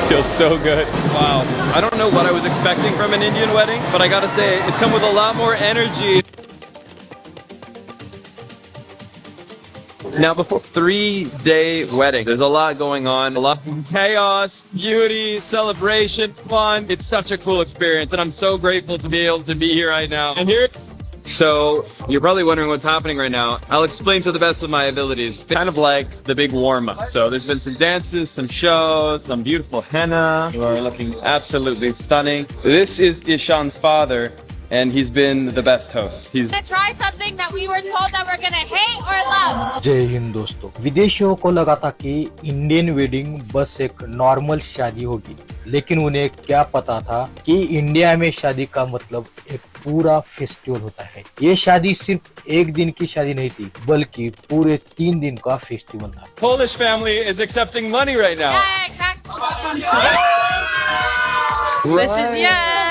Feels so good. Wow. I don't know what I was expecting from an Indian wedding, but I gotta say, it's come with a lot more energy. Now, before 3-day wedding, there's a lot going on, a lot of chaos, beauty, celebration, fun. It's such a cool experience, and I'm so grateful to be able to be here right now. And here, so you're probably wondering what's happening right now. I'll explain to the best of my abilities. Kind of like the big warm-up. So there's been some dances, some shows, some beautiful henna. You are looking absolutely stunning. This is Ishan's father, and he's been the best host. He's Gonna try something that we were told that we're gonna hate or love. जय हिंद दोस्तों। विदेशियों को लगा था कि Indian wedding बस एक normal शादी होगी, लेकिन उन्हें क्या पता था कि इंडिया में शादी का मतलब एक पूरा फेस्टिवल होता है। ये शादी सिर्फ एक दिन की शादी नहीं थी, बल्कि पूरे 3 दिन का फेस्टिवल था। Polish family is accepting money right now. Yeah, exactly. This is yes.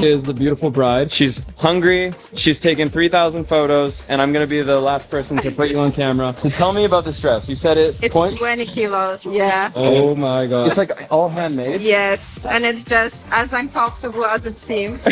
Is the beautiful bride. She's hungry. She's taken 3,000 photos, and I'm gonna be the last person to put you on camera. So tell me about this dress. You said it. It's 20 kilos, yeah. Oh my god! It's like all handmade. Yes, and it's just as uncomfortable as it seems.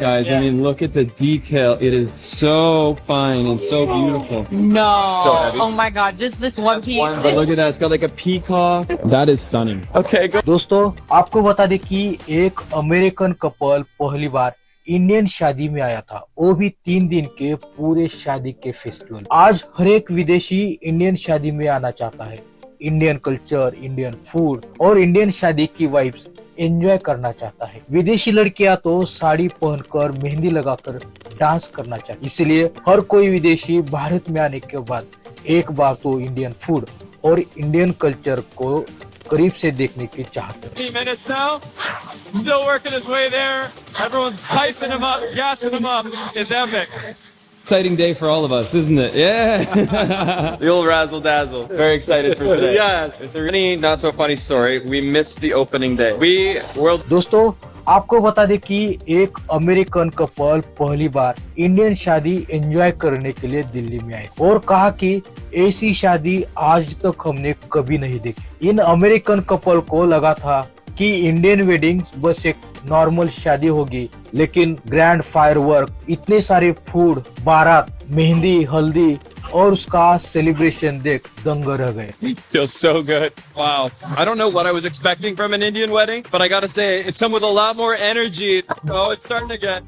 Guys, I mean, look at the detail. It is so fine and so beautiful. No. So heavy. Oh my god, just this one piece. But look at that. It's got like a peacock. That is stunning. Okay, go. दोस्तों, आपको बता दें कि एक American couple पहली बार Indian शादी में आया था, वो भी 3 दिन के पूरे शादी के फेस्टिवल। आज हर एक विदेशी इंडियन शादी में आना चाहता है। इंडियन कल्चर, इंडियन फूड और इंडियन शादी की वाइब्स एंजॉय करना चाहता है। विदेशी लड़कियां तो साड़ी पहनकर मेहंदी लगाकर डांस करना चाहती, इसलिए हर कोई विदेशी भारत में आने के बाद एक बार तो इंडियन फूड और इंडियन कल्चर को करीब से देखने की चाहते हैं। 15 minutes now. Still working his way there. Everyone's hyping him up, gassing him up. It's epic. Exciting day for all of us, isn't it? Yeah. The old razzle dazzle. Very excited for today. Yes. It's a really not so funny story. We missed the opening day. दोस्तों, आपको बता दें कि एक American couple पहली बार Indian शादी enjoy करने के लिए दिल्ली में आए और कहा कि ऐसी शादी आज तक हमने कभी नहीं देखी। इन अमेरिकन कपल को लगा था कि इंडियन वेडिंग बस एक नॉर्मल शादी होगी, लेकिन ग्रैंड फायरवर्क, इतने सारे फूड, बारात, मेहंदी, हल्दी और उसका सेलिब्रेशन देख दंग रह गए। Feels so good. Wow. I don't know what I was expecting from an Indian wedding, but I gotta say, it's come with a lot more energy. Oh, it's starting again.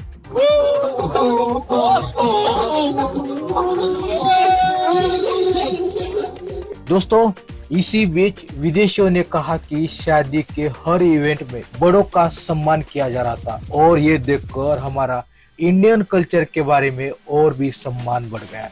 दोस्तों, इसी बीच विदेशियों ने कहा कि शादी के हर इवेंट में बड़ों का सम्मान किया जा रहा था और ये देखकर हमारा इंडियन कल्चर के बारे में और भी सम्मान बढ़ गया।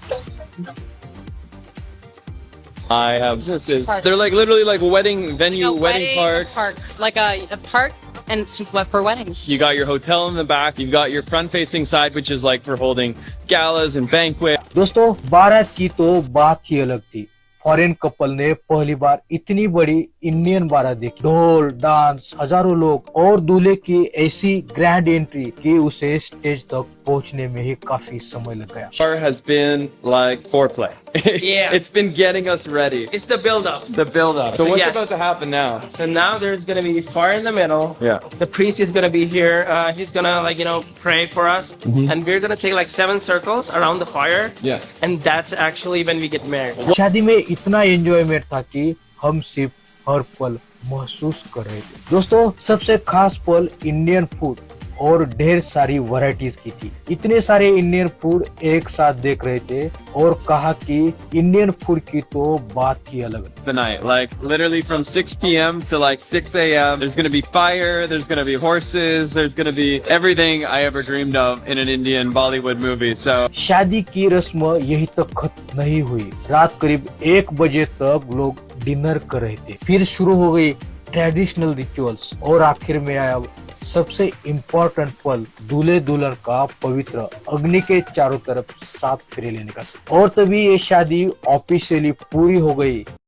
I have they're like literally like wedding venue, A wedding parks. park. Like a park, and it's just what for weddings. You got your hotel in the back. You've got your front-facing side, which is like for holding galas and banquet. दोस्तों, बारात की तो बात ही अलग थी। Foreign couple ने पहली बार इतनी बड़ी इंडियन बारात देखी। ढोल, डांस, हजारों लोग और दूल्हे की ऐसी ग्रैंड एंट्री कि उसे स्टेज तक पहुंचने में ही काफी समय लग गया। Has been like foreplay. Yeah. It's been getting us ready. It's the build-up. The build-up. So what's yeah. about to happen now? So now there's gonna be fire in the middle. Yeah. The priest is gonna be here. He's gonna pray for us, and we're gonna take like 7 circles around the fire. Yeah. And that's actually when we get married. शादी में इतना enjoyment था कि हम सिर्फ हर पल महसूस कर रहे थे। दोस्तों, सबसे खास पल इंडियन फूड और ढेर सारी वैरायटीज की थी। इतने सारे इंडियन फूड एक साथ देख रहे थे और कहा कि इंडियन फूड की तो बात ही अलग है। The night, like literally from 6 p.m. to like 6 a.m. There's gonna be fire. There's gonna be horses. There's gonna be everything I ever dreamed of in an Indian Bollywood movie. So शादी की रस्म यही तक खत्म नहीं हुई। रात करीब 1 बजे तक लोग डिनर कर रहे थे। फिर शुरू हो गई ट्रेडिशनल रिचुअल्स और आखिर में आया सबसे इम्पोर्टेंट पल, दूल्हे दुल्हन का पवित्र अग्नि के चारों तरफ 7 फेरे लेने का। और तभी ये शादी ऑफिशियली पूरी हो गई।